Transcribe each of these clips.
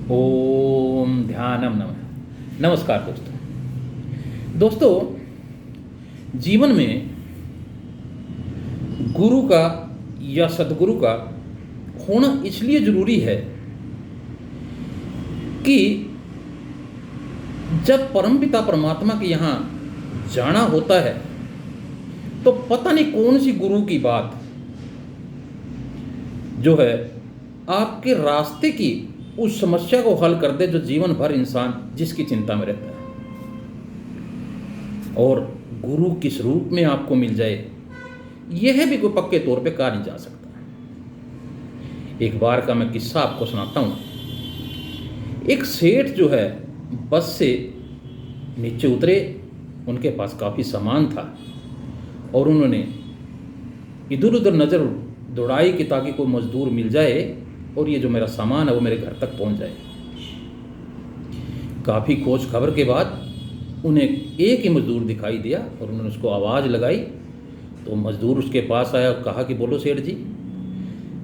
ओम ध्यानम नमः। नमस्कार दोस्तों। जीवन में गुरु का या सदगुरु का होना इसलिए जरूरी है कि जब परमपिता परमात्मा के यहाँ जाना होता है तो पता नहीं कौन सी गुरु की बात जो है आपके रास्ते की उस समस्या को हल कर दे जो जीवन भर इंसान जिसकी चिंता में रहता है, और गुरु किस रूप में आपको मिल जाए यह भी कोई पक्के तौर पे कहा नहीं जा सकता। एक बार का मैं किस्सा आपको सुनाता हूँ। एक सेठ जो है बस से नीचे उतरे, उनके पास काफ़ी सामान था और उन्होंने इधर उधर नज़र दौड़ाई कि ताकि कोई मजदूर मिल जाए और ये जो मेरा सामान है वो मेरे घर तक पहुंच जाए। काफ़ी खोज खबर के बाद उन्हें एक ही मजदूर दिखाई दिया और उन्होंने उसको आवाज़ लगाई तो मजदूर उसके पास आया और कहा कि बोलो सेठ जी।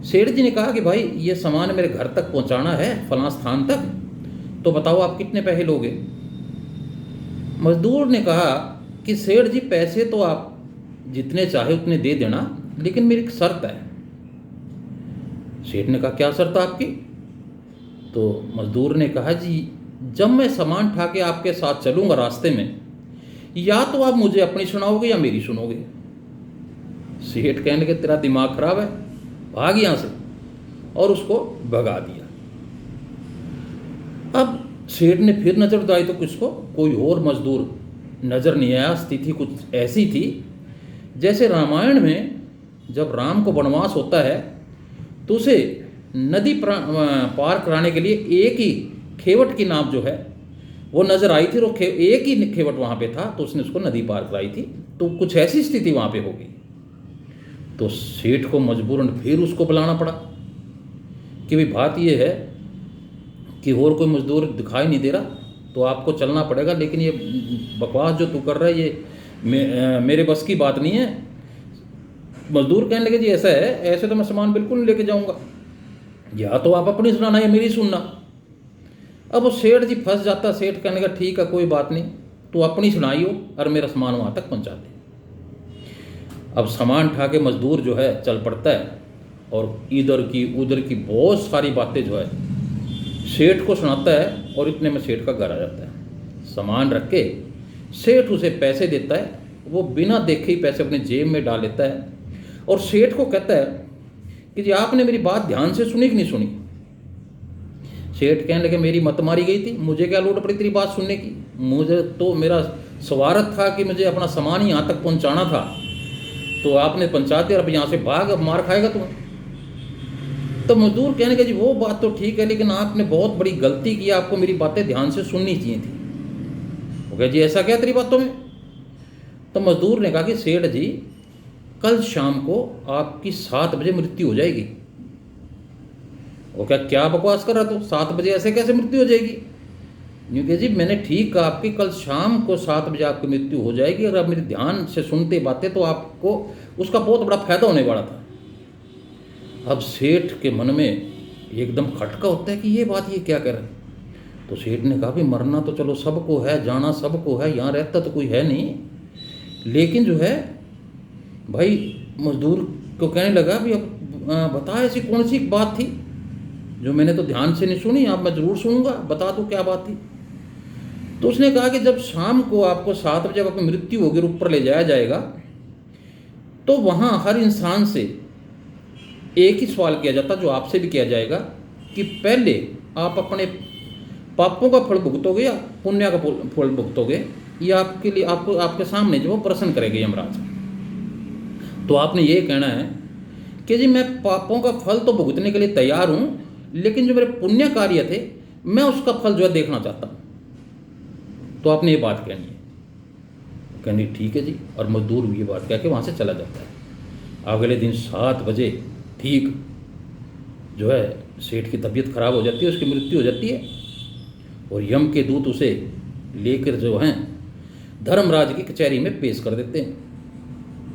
सेठ जी ने कहा कि भाई ये सामान मेरे घर तक पहुंचाना है फलां स्थान तक, तो बताओ आप कितने पैसे लोगे। मजदूर ने कहा कि सेठ जी पैसे तो आप जितने चाहे उतने दे देना, लेकिन मेरी एक शर्त है। सेठ ने कहा क्या शर्त है आपकी। तो मजदूर ने कहा जी जब मैं सामान उठा के आपके साथ चलूँगा रास्ते में, या तो आप मुझे अपनी सुनाओगे या मेरी सुनोगे। सेठ कहने के तेरा दिमाग खराब है, भाग यहाँ से, और उसको भगा दिया। अब सेठ ने फिर नज़र दौड़ाई तो किसको, कोई और मजदूर नज़र नहीं आया। स्थिति कुछ ऐसी थी जैसे रामायण में जब राम को वनवास होता है तो उसे नदी पार कराने के लिए एक ही खेवट की नाव जो है वो नज़र आई थी, और एक ही खेवट वहाँ पे था तो उसने उसको नदी पार कराई थी। तो कुछ ऐसी स्थिति वहाँ पे हो गई तो सेठ को मजबूरन फिर उसको बुलाना पड़ा कि भाई बात ये है कि और कोई मजदूर दिखाई नहीं दे रहा तो आपको चलना पड़ेगा, लेकिन ये बकवास जो तू कर रहा है ये मेरे बस की बात नहीं है। मजदूर कहने लगे जी ऐसा है, ऐसे तो मैं सामान बिल्कुल नहीं लेके जाऊंगा, या तो आप अपनी सुनाना या मेरी सुनना। अब वो सेठ जी फंस जाता। सेठ कहने लगा ठीक है कोई बात नहीं, तू अपनी सुनाइयो और मेरा सामान वहाँ तक पहुँचा दे। अब सामान उठा के मजदूर जो है चल पड़ता है और इधर की उधर की बहुत सारी बातें जो है सेठ को सुनाता है, और इतने में सेठ का घर आ जाता है। सामान रख के सेठ उसे पैसे देता है, वो बिना देखे ही पैसे अपने जेब में डाल लेता है और सेठ को कहता है कि जी आपने मेरी बात ध्यान से सुनी कि नहीं सुनी। सेठ कहने लगे मेरी मत मारी गई थी, मुझे क्या लोड़ पड़ी तेरी बात सुनने की, मुझे तो मेरा स्वार्थ था कि मुझे अपना सामान यहाँ तक पहुँचाना था, तो आपने पहुँचा दिया, अब यहाँ से भाग, अब मार खाएगा तुम्हें। तो मजदूर कहने लगे जी वो बात तो ठीक है, लेकिन आपने बहुत बड़ी गलती की, आपको मेरी बातें ध्यान से सुननी चाहिए थी। वो कहे जी ऐसा क्या तेरी बातों में। तो मजदूर ने कहा कि सेठ जी कल शाम को आपकी 7 बजे मृत्यु हो जाएगी। वो क्या बकवास कर रहा, तो 7 बजे ऐसे कैसे मृत्यु हो जाएगी। क्योंकि जी मैंने ठीक कहा आपकी कल शाम को 7 बजे आपकी मृत्यु हो जाएगी, अगर आप मेरी ध्यान से सुनते बातें तो आपको उसका बहुत बड़ा फायदा होने वाला था। अब सेठ के मन में एकदम खटका होता है कि ये बात ये क्या कह रहा है। तो सेठ ने कहा भी मरना तो चलो सबको है, जाना सबको है, यहाँ रहता तो कोई है नहीं, लेकिन जो है भाई मजदूर को कहने लगा भी अब बता ऐसी कौन सी बात थी जो मैंने तो ध्यान से नहीं सुनी, अब मैं ज़रूर सुनूंगा, बता दो क्या बात थी। तो उसने कहा कि जब शाम को आपको 7 बजे आपकी मृत्यु होगी, ऊपर ले जाया जाएगा, तो वहाँ हर इंसान से एक ही सवाल किया जाता जो आपसे भी किया जाएगा कि पहले आप अपने पापों का फल भुगतोगे या पुण्य का फल भुगतोगे, ये आपके लिए आपको आपके सामने जो वो प्रश्न करेंगे यमराज। तो आपने ये कहना है कि जी मैं पापों का फल तो भुगतने के लिए तैयार हूँ, लेकिन जो मेरे पुण्य कार्य थे मैं उसका फल जो है देखना चाहता हूँ। तो आपने ये बात कहनी है। कहनी ठीक है जी, और मजदूर भी ये बात कह के वहाँ से चला जाता है। अगले दिन 7 बजे ठीक जो है सेठ की तबीयत खराब हो जाती है, उसकी मृत्यु हो जाती है, और यम के दूत उसे लेकर जो हैं धर्मराज की कचहरी में पेश कर देते हैं।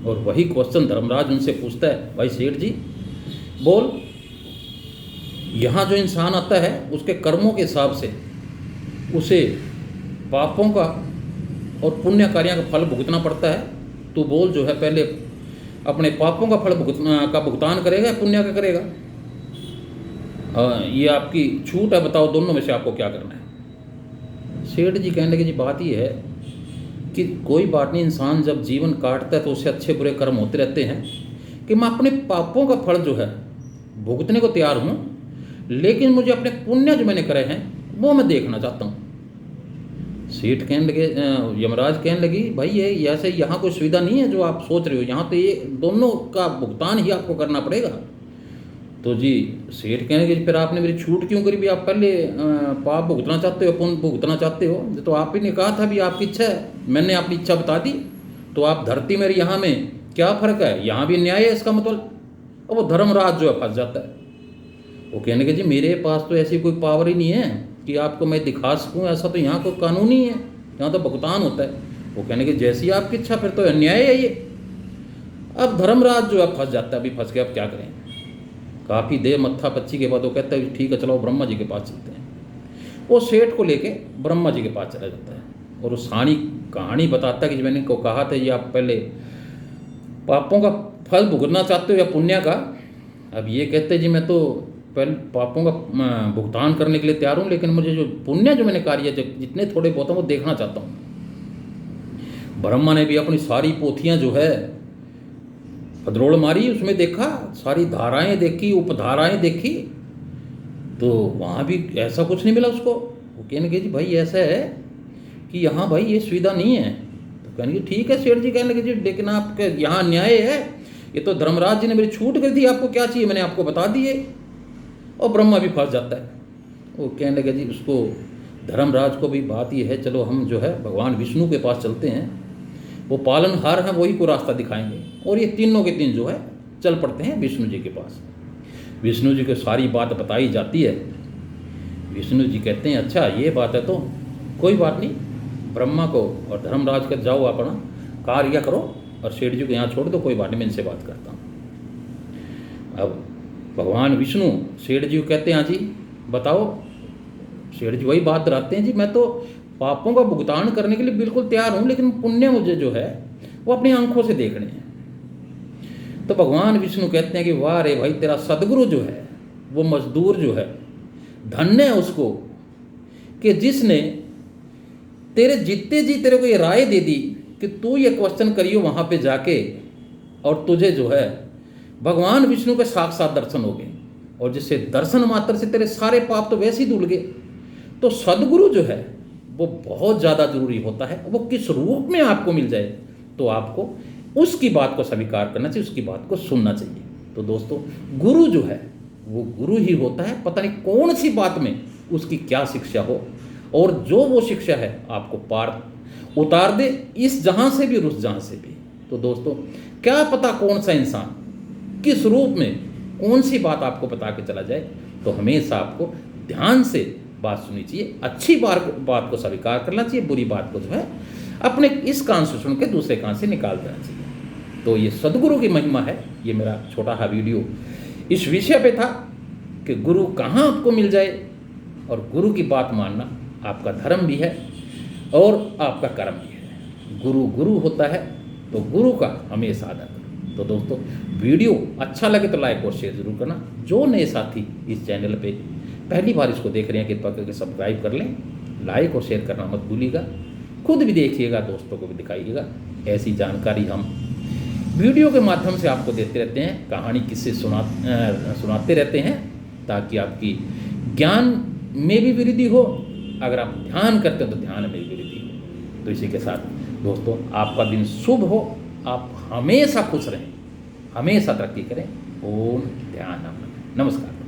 और वही क्वेश्चन धर्मराज उनसे पूछता है भाई सेठ जी बोल यहाँ जो इंसान आता है उसके कर्मों के हिसाब से उसे पापों का और पुण्य कार्यों का फल भुगतना पड़ता है। तो बोल जो है पहले अपने पापों का फल भुगतान करेगा या पुण्य का करेगा? ये आपकी छूट है, बताओ दोनों में से आपको क्या करना है। सेठ जी कहने लगे जी बात ये है कि कोई बात नहीं, इंसान जब जीवन काटता है तो उससे अच्छे बुरे कर्म होते रहते हैं कि मैं अपने पापों का फल जो है भुगतने को तैयार हूँ, लेकिन मुझे अपने पुण्य जो मैंने करे हैं वो मैं देखना चाहता हूँ। सेठ कहने लगे, यमराज कहने लगी भाई ये ऐसे यहाँ कोई सुविधा नहीं है जो आप सोच रहे हो, यहाँ तो ये दोनों का भुगतान ही आपको करना पड़ेगा। तो जी सेठ कहने लगे फिर आपने मेरी छूट क्यों करी भी? आप पहले पाप भुगतना चाहते हो, पुण्य भुगतना चाहते हो, तो आप ही ने कहा था भी आपकी इच्छा है, मैंने अपनी इच्छा बता दी, तो आप धरती मेरी यहाँ में क्या फ़र्क है, यहाँ भी न्याय है इसका मतलब। और वो धर्मराज जो है फंस जाता है। वो कहने लगे जी मेरे पास तो ऐसी कोई पावर ही नहीं है कि आपको मैं दिखा सकूँ, ऐसा तो यहाँ कोई कानून ही है, यहाँ तो भुगतान होता है। वो कहने लगे जैसी आपकी इच्छा, फिर तो अन्याय है ये। अब धर्मराज जो है फंस जाता है, अभी फंस गया, अब क्या करें। काफ़ी देर मत्था पच्ची के बाद वो कहता है ठीक है चलो ब्रह्मा जी के पास चलते हैं। वो सेठ को लेके ब्रह्मा जी के पास चला जाता है और वो सारी कहानी बताता है कि मैंने को कहा था ये आप पहले पापों का फल भुगतना चाहते हो या पुण्य का। अब ये कहते हैं जी मैं तो पहले पापों का भुगतान करने के लिए तैयार हूँ, लेकिन मुझे जो पुण्य जो मैंने कार्य जितने थोड़े बहुत हैं वो देखना चाहता हूँ। ब्रह्मा ने भी अपनी सारी पोथियाँ जो है फदरोड़ मारी, उसमें देखा, सारी धाराएं देखी, उपधाराएं देखी, तो वहाँ भी ऐसा कुछ नहीं मिला उसको। वो कहने लगे जी भाई ऐसा है कि यहाँ भाई ये सुविधा नहीं है। तो कहने लगे ठीक है सेठ जी, कहने लगे जी लेकिन आपके यहाँ न्याय है, ये तो धर्मराज जी ने मेरी छूट कर दी, आपको क्या चाहिए मैंने आपको बता दिए। और ब्रह्मा भी फंस जाता है। वो कहने लगे जी उसको धर्मराज को भी बात ये है चलो हम जो है भगवान विष्णु के पास चलते हैं, वो पालनहार हैं, वही को रास्ता दिखाएंगे। और ये तीनों के तीन जो है चल पड़ते हैं विष्णु जी के पास। विष्णु जी को सारी बात बताई जाती है। विष्णु जी कहते हैं अच्छा ये बात है तो कोई बात नहीं, ब्रह्मा को और धर्मराज का जाओ अपना कार्य करो और सेठ जी को यहाँ छोड़ दो, कोई बात नहीं मैं इनसे बात करता हूँ। अब भगवान विष्णु सेठ जी को कहते हैं हाँ जी बताओ। सेठ जी वही बात दोहराते हैं जी मैं तो पापों का भुगतान करने के लिए बिल्कुल तैयार हूँ, लेकिन पुण्य मुझे जो है वो अपनी आंखों से देखने हैं। तो भगवान विष्णु कहते हैं कि वाह रे भाई तेरा सदगुरु जो है वो मजदूर जो है धन्य है उसको कि जिसने तेरे जीते जी तेरे को ये राय दे दी कि तू ये क्वेश्चन करियो वहाँ पे जाके, और तुझे जो है भगवान विष्णु के साक्षात दर्शन हो गए, और जिससे दर्शन मात्र से तेरे सारे पाप तो वैसे ही धुल गए। तो सदगुरु जो है वो बहुत ज़्यादा जरूरी होता है। वो किस रूप में आपको मिल जाए तो आपको उसकी बात को स्वीकार करना चाहिए, उसकी बात को सुनना चाहिए। तो दोस्तों गुरु जो है वो गुरु ही होता है, पता नहीं कौन सी बात में उसकी क्या शिक्षा हो, और जो वो शिक्षा है आपको पार उतार दे इस जहाँ से भी और उस जहाँ से भी। तो दोस्तों क्या पता कौन सा इंसान किस रूप में कौन सी बात आपको बता के चला जाए। तो हमेशा आपको ध्यान से बात सुननी चाहिए, अच्छी बात को स्वीकार करना चाहिए, बुरी बात को जो है अपने इस कान से सुन के दूसरे कान से निकाल देना चाहिए। तो ये सदगुरु की महिमा है। ये मेरा छोटा सा वीडियो इस विषय पे था कि गुरु कहाँ आपको मिल जाए, और गुरु की बात मानना आपका धर्म भी है और आपका कर्म भी है। गुरु गुरु होता है तो गुरु का हमेशा आदर करो। तो दोस्तों वीडियो अच्छा लगे तो लाइक और शेयर जरूर करना। जो नए साथी इस चैनल पे पहली बार इसको देख रहे हैं कृपा करके सब्सक्राइब कर लें, लाइक और शेयर करना मत भूलिएगा, खुद भी देखिएगा, दोस्तों को भी दिखाइएगा। ऐसी जानकारी हम वीडियो के माध्यम से आपको देते रहते हैं, कहानी किस्से सुनाते रहते हैं, ताकि आपकी ज्ञान में भी वृद्धि हो। अगर आप ध्यान करते हैं तो ध्यान में भी वृद्धि हो। तो इसी के साथ दोस्तों आपका दिन शुभ हो, आप हमेशा खुश रहें, हमेशा तरक्की करें। ओम ध्यान। नमस्कार।